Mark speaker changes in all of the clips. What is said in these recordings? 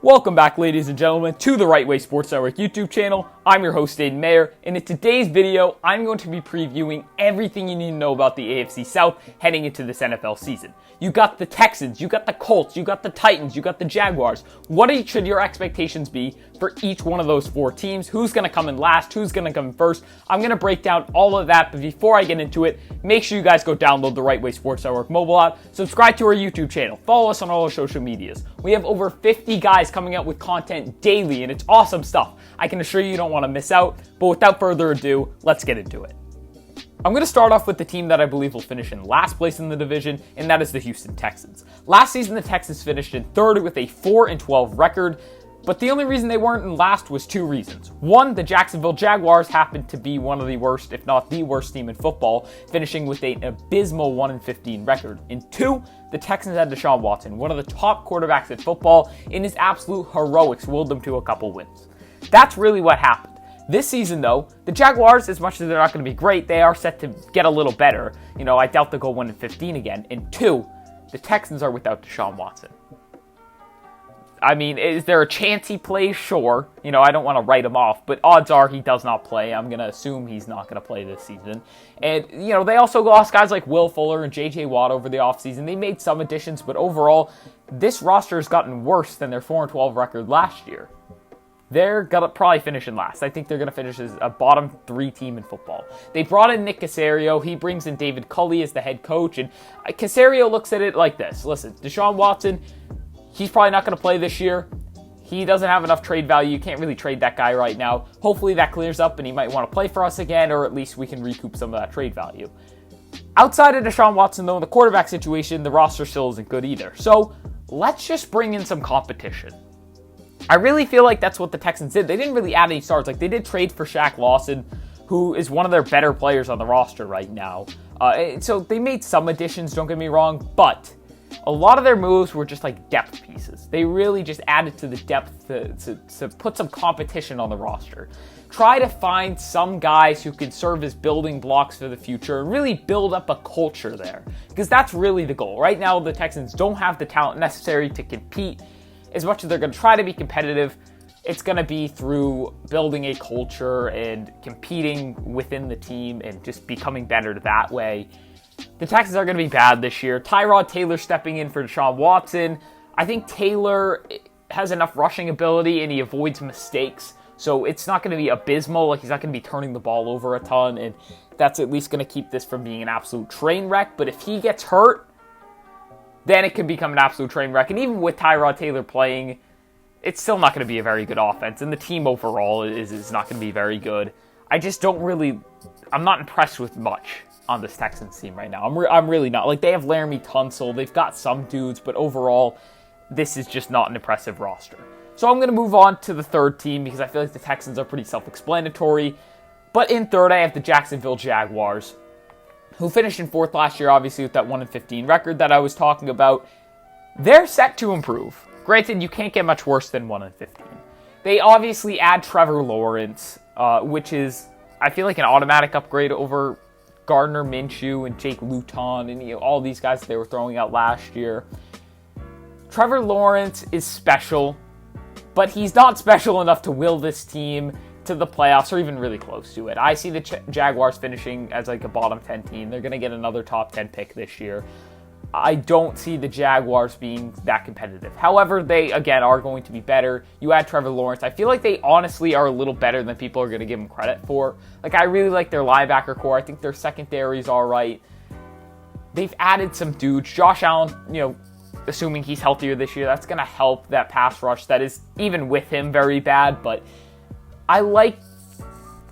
Speaker 1: Welcome back, ladies and gentlemen, to the Right Way Sports Network YouTube channel. I'm your host, Aidan Maher, and in today's video, I'm going to be previewing everything you need to know about the AFC South heading into this NFL season. You got the Texans, you got the Colts, you got the Titans, you got the Jaguars. What should your expectations be for each one of those four teams? Who's going to come in last? Who's going to come first? I'm going to break down all of that, but before I get into it, make sure you guys go download the Right Way Sports Network mobile app, subscribe to our YouTube channel, follow us on all our social medias. We have over 50 guys coming out with content daily, and it's awesome stuff. I can assure you don't want to miss out, but without further ado, let's get into it. I'm going to start off with the team that I believe will finish in last place in the division, and that is the Houston Texans. Last season, the Texans finished in third with a 4-12 record, but the only reason they weren't in last was two reasons. One, the Jacksonville Jaguars happened to be one of the worst, if not the worst team in football, finishing with an abysmal 1-15 record. And two, the Texans had Deshaun Watson, one of the top quarterbacks in football, and his absolute heroics willed them to a couple wins. That's really what happened. This season, though, the Jaguars, as much as they're not going to be great, they are set to get a little better. I doubt they'll go 1-15 again. And two, the Texans are without Deshaun Watson. I mean, is there a chance he plays? Sure. I don't want to write him off, but odds are he does not play. I'm going to assume he's not going to play this season. And, they also lost guys like Will Fuller and J.J. Watt over the offseason. They made some additions, but overall, this roster has gotten worse than their 4-12 record last year. They're going to probably finish in last. I think they're going to finish as a bottom three team in football. They brought in Nick Caserio. He brings in David Culley as the head coach, and Caserio looks at it like this. Listen, Deshaun Watson, he's probably not going to play this year. He doesn't have enough trade value. You can't really trade that guy right now. Hopefully that clears up and he might want to play for us again, or at least we can recoup some of that trade value. Outside of Deshaun Watson, though, in the quarterback situation, the roster still isn't good either. So let's just bring in some competition. I really feel like that's what the Texans did. They didn't really add any stars. They did trade for Shaq Lawson, who is one of their better players on the roster right now. So they made some additions, don't get me wrong, but a lot of their moves were just like depth pieces. They really just added to the depth to put some competition on the roster. Try to find some guys who can serve as building blocks for the future and really build up a culture there, because that's really the goal. Right now, the Texans don't have the talent necessary to compete. As much as they're going to try to be competitive, it's going to be through building a culture and competing within the team and just becoming better that way. The Texans are going to be bad this year. Tyrod Taylor stepping in for Deshaun Watson. I think Taylor has enough rushing ability and he avoids mistakes, so it's not going to be abysmal. He's not going to be turning the ball over a ton, and that's at least going to keep this from being an absolute train wreck. But if he gets hurt, then it can become an absolute train wreck. And even with Tyrod Taylor playing, it's still not going to be a very good offense. And the team overall is not going to be very good. I'm not impressed with much on this Texans team right now. I'm really not. They have Laramie Tunsil. They've got some dudes, but overall, this is just not an impressive roster. So I'm going to move on to the third team because I feel like the Texans are pretty self-explanatory. But in third, I have the Jacksonville Jaguars, who finished in fourth last year, obviously, with that 1-15 record that I was talking about. They're set to improve. Granted, you can't get much worse than 1-15. They obviously add Trevor Lawrence, which is, I feel like, an automatic upgrade over Gardner Minshew and Jake Luton and all these guys that they were throwing out last year. Trevor Lawrence is special, but he's not special enough to will this team to the playoffs or even really close to it. I see the Jaguars finishing as a bottom 10 team. They're going to get another top 10 pick this year. I don't see the Jaguars being that competitive. However, they, again, are going to be better. You add Trevor Lawrence. I feel like they honestly are a little better than people are going to give them credit for. I really like their linebacker core. I think their secondary is all right. They've added some dudes. Josh Allen, assuming he's healthier this year, that's going to help that pass rush that is, even with him, very bad, but I like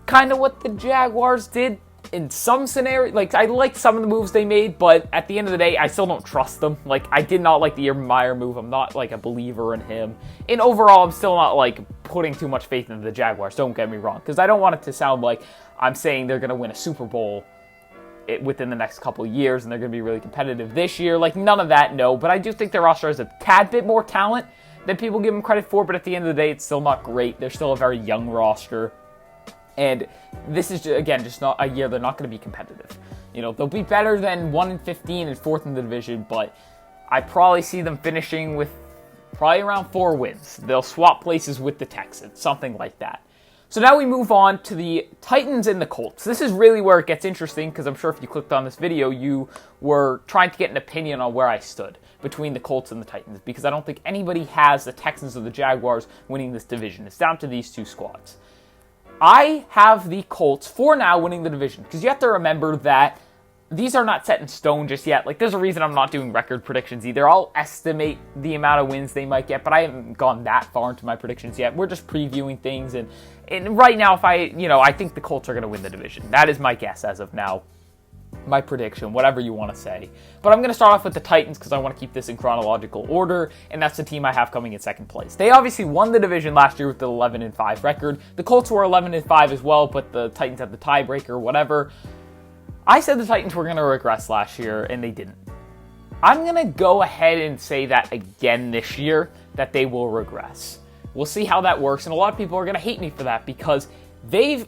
Speaker 1: kind of what the Jaguars did in some scenarios. I liked some of the moves they made, but at the end of the day, I still don't trust them. I did not like the Urban Meyer move. I'm not a believer in him. And overall, I'm still not putting too much faith into the Jaguars. Don't get me wrong, because I don't want it to sound like I'm saying they're going to win a Super Bowl within the next couple of years and they're going to be really competitive this year. None of that, no. But I do think their roster has a tad bit more talent than people give them credit for, but at the end of the day, it's still not great. They're still a very young roster. And this is, again, just not a year they're not going to be competitive. They'll be better than 1-15 and fourth in the division, but I probably see them finishing with Probably around 4 wins. They'll swap places with the Texans, something like that. So now we move on to the Titans and the Colts. This is really where it gets interesting, because I'm sure if you clicked on this video, you were trying to get an opinion on where I stood between the Colts and the Titans, because I don't think anybody has the Texans or the Jaguars winning this division. It's down to these 2 squads. I have the Colts for now winning the division, because you have to remember that these are not set in stone just yet. Like, there's a reason I'm not doing record predictions either. I'll estimate the amount of wins they might get, but I haven't gone that far into my predictions yet. We're just previewing things, and right now, if I think the Colts are going to win the division. That is my guess as of now. My prediction, whatever you want to say. But I'm going to start off with the Titans because I want to keep this in chronological order, and that's the team I have coming in second place. They obviously won the division last year with the 11-5 record. The Colts were 11-5 as well, but the Titans had the tiebreaker, whatever. I said the Titans were going to regress last year, and they didn't. I'm going to go ahead and say that again this year, that they will regress. We'll see how that works, and a lot of people are going to hate me for that because they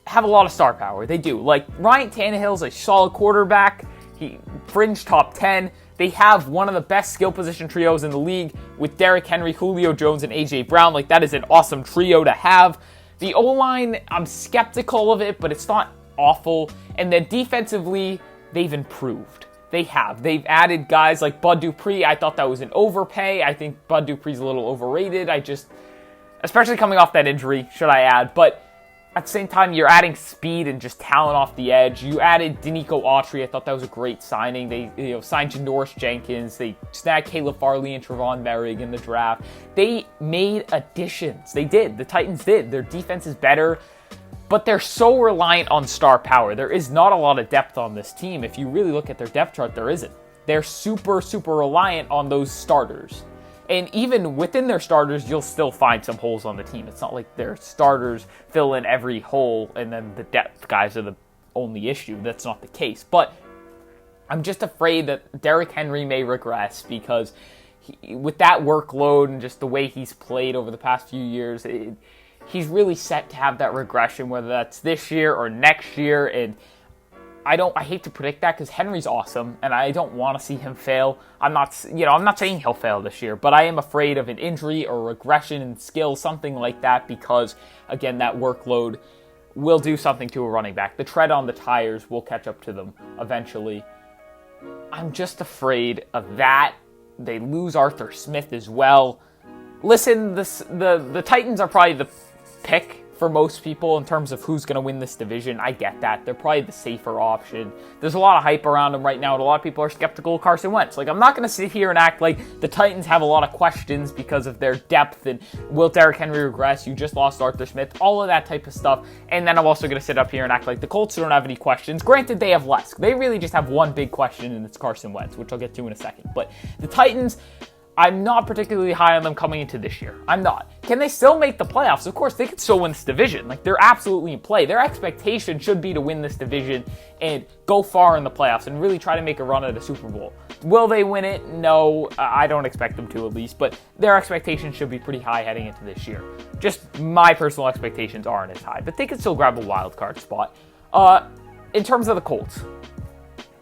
Speaker 1: have a lot of star power. They do. Like, Ryan Tannehill's a solid quarterback. He fringe top 10. They have one of the best skill position trios in the league with Derrick Henry, Julio Jones, and A.J. Brown. Like, that is an awesome trio to have. The O-line, I'm skeptical of it, but it's not awful. And then defensively, they've improved. They have. They've added guys like Bud Dupree. I thought that was an overpay. I think Bud Dupree's a little overrated. Especially coming off that injury, should I add. But at the same time, you're adding speed and just talent off the edge. You added Denico Autry. I thought that was a great signing. They signed Janoris Jenkins. They snagged Caleb Farley and Trevon Merrick in the draft. They made additions. They did. The Titans did. Their defense is better. But they're so reliant on star power. There is not a lot of depth on this team. If you really look at their depth chart, there isn't. They're super, super reliant on those starters. And even within their starters, you'll still find some holes on the team. It's not like their starters fill in every hole and then the depth guys are the only issue. That's not the case. But I'm just afraid that Derrick Henry may regress because with that workload and just the way he's played over the past few years, he's really set to have that regression, whether that's this year or next year. And I hate to predict that because Henry's awesome and I don't want to see him fail. I'm not saying he'll fail this year, but I am afraid of an injury or regression in skill, something like that, because again, that workload will do something to a running back. The tread on the tires will catch up to them eventually. I'm just afraid of that. They lose Arthur Smith as well. Listen, the Titans are probably the pick for most people in terms of who's going to win this division. I get that. They're probably the safer option. There's a lot of hype around them right now, and a lot of people are skeptical of Carson Wentz. Like, I'm not going to sit here and act like the Titans have a lot of questions because of their depth and will Derrick Henry regress? You just lost Arthur Smith, all of that type of stuff. And then I'm also going to sit up here and act like the Colts don't have any questions. Granted, they have less. They really just have one big question, and it's Carson Wentz, which I'll get to in a second. But the Titans, I'm not particularly high on them coming into this year. I'm not. Can they still make the playoffs? Of course, they could still win this division. Like, they're absolutely in play. Their expectation should be to win this division and go far in the playoffs and really try to make a run at a Super Bowl. Will they win it? No, I don't expect them to, at least, but their expectations should be pretty high heading into this year. Just my personal expectations aren't as high, but they could still grab a wild card spot. In terms of the Colts,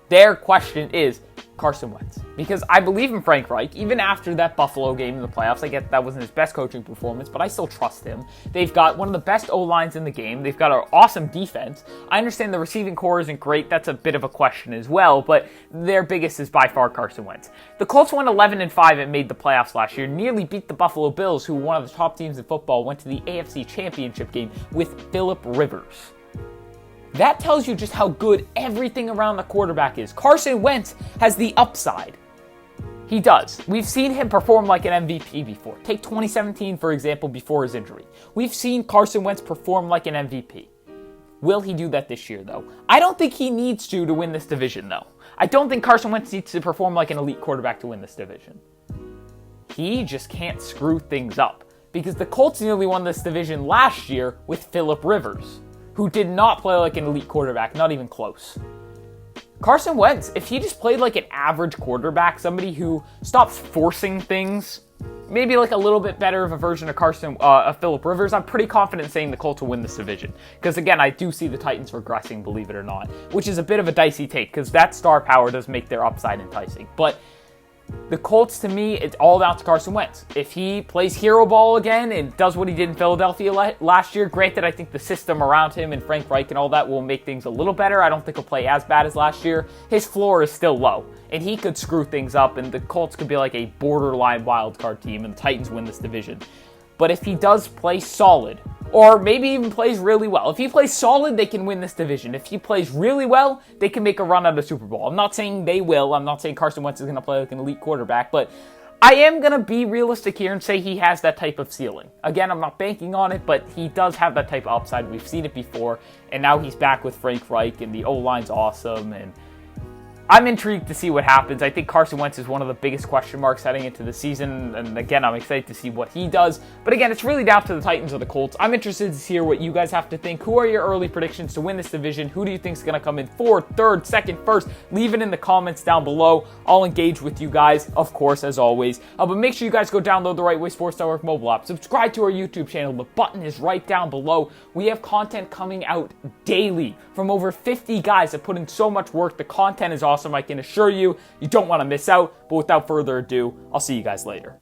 Speaker 1: their question is Carson Wentz, because I believe in Frank Reich. Even after that Buffalo game in the playoffs, I get that wasn't his best coaching performance, but I still trust him. They've got one of the best O-lines in the game. They've got an awesome defense. I understand the receiving core isn't great. That's a bit of a question as well, but their biggest is by far Carson Wentz. The Colts went 11-5 and made the playoffs last year, nearly beat the Buffalo Bills, who were one of the top teams in football, went to the AFC Championship game with Phillip Rivers. That tells you just how good everything around the quarterback is. Carson Wentz has the upside. He does. We've seen him perform like an MVP before. Take 2017, for example, before his injury. We've seen Carson Wentz perform like an MVP. Will he do that this year, though? I don't think he needs to win this division, though. I don't think Carson Wentz needs to perform like an elite quarterback to win this division. He just can't screw things up, because the Colts nearly won this division last year with Phillip Rivers, who did not play like an elite quarterback, not even close. Carson Wentz, if he just played like an average quarterback, somebody who stops forcing things, maybe like a little bit better of a version of Phillip Rivers, I'm pretty confident saying the Colts will win this division. Because again, I do see the Titans regressing, believe it or not, which is a bit of a dicey take, because that star power does make their upside enticing. But The Colts, to me, it's all down to Carson Wentz. If he plays hero ball again and does what he did in Philadelphia last year, granted, I think the system around him and Frank Reich and all that will make things a little better. I don't think he'll play as bad as last year. His floor is still low, and he could screw things up, and the Colts could be like a borderline wildcard team, and the Titans win this division. But if he does play solid, or maybe even plays really well. If he plays solid, they can win this division. If he plays really well, they can make a run at the Super Bowl. I'm not saying they will. I'm not saying Carson Wentz is going to play like an elite quarterback, but I am going to be realistic here and say he has that type of ceiling. Again, I'm not banking on it, but he does have that type of upside. We've seen it before, and now he's back with Frank Reich, and the O-line's awesome, and I'm intrigued to see what happens. I think Carson Wentz is one of the biggest question marks heading into the season, and again, I'm excited to see what he does. But again, it's really down to the Titans or the Colts. I'm interested to hear what you guys have to think. Who are your early predictions to win this division? Who do you think is going to come in 4th, 3rd, 2nd, 1st? Leave it in the comments down below. I'll engage with you guys, of course, as always. But make sure you guys go download the Right Way Sports Network mobile app. Subscribe to our YouTube channel. The button is right down below. We have content coming out daily from over 50 guys that put in so much work. The content is awesome. I can assure you, you don't want to miss out. But without further ado, I'll see you guys later.